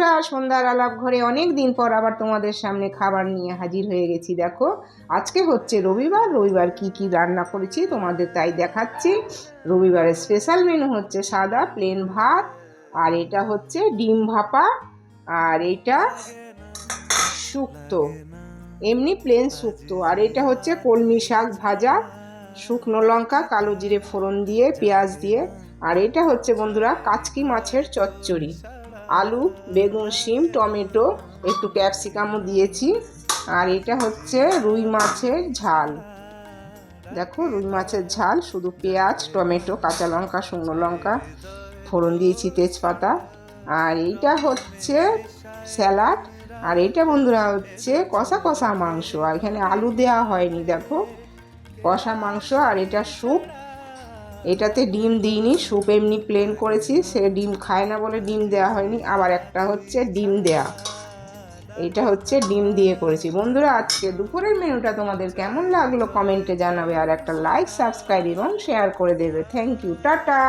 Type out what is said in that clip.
নমস্কার, সন্ধ্যার আলাপ ঘরে অনেক দিন পর আবার তোমাদের সামনে খাবার নিয়ে হাজির হয়ে গেছি। দেখো আজকে হচ্ছে রবিবার কি কি রান্না করেছি তোমাদের তাই দেখাচ্ছি। রবিবারের স্পেশাল মেনু হচ্ছে সাদা প্লেন ভাত, আর এটা হচ্ছে ডিম ভাপা, আর এটা শুক্তো, এমনি প্লেন শুক্তো, আর এটা হচ্ছে কলমি শাক ভাজা, শুকনো লঙ্কা কালো জিরে ফোড়ন দিয়ে পেঁয়াজ দিয়ে, আর এটা হচ্ছে বন্ধুরা কাচকি মাছের চচ্চড়ি, আলু বেগুন শিম টমেটো একটু ক্যাপসিকামও দিয়েছি, আর এটা হচ্ছে রুই মাছের ঝাল। দেখো রুই মাছের ঝাল, শুধু পেঁয়াজ টমেটো কাঁচা লঙ্কা শুকনো লঙ্কা ফোড়ন দিয়েছি তেজপাতা, আর এইটা হচ্ছে স্যালাড, আর এটা বন্ধুরা হচ্ছে কষা কষা মাংস, আর এখানে আলু দেওয়া হয়নি। দেখো কষা মাংস, আর এটা স্যুপ, এটাতে ডিম দিইনি, স্যুপ এমনি প্লেন করেছি, সে ডিম খায় না বলে ডিম দেওয়া হয়নি। আবার একটা হচ্ছে ডিম দেয়া, এটা হচ্ছে ডিম দিয়ে করেছি। বন্ধুরা আজকে দুপুরের মেনুটা তোমাদের কেমন লাগলো কমেন্টে জানাবে, আর একটা লাইক সাবস্ক্রাইব এবং শেয়ার করে দেবে। Thank you, tata.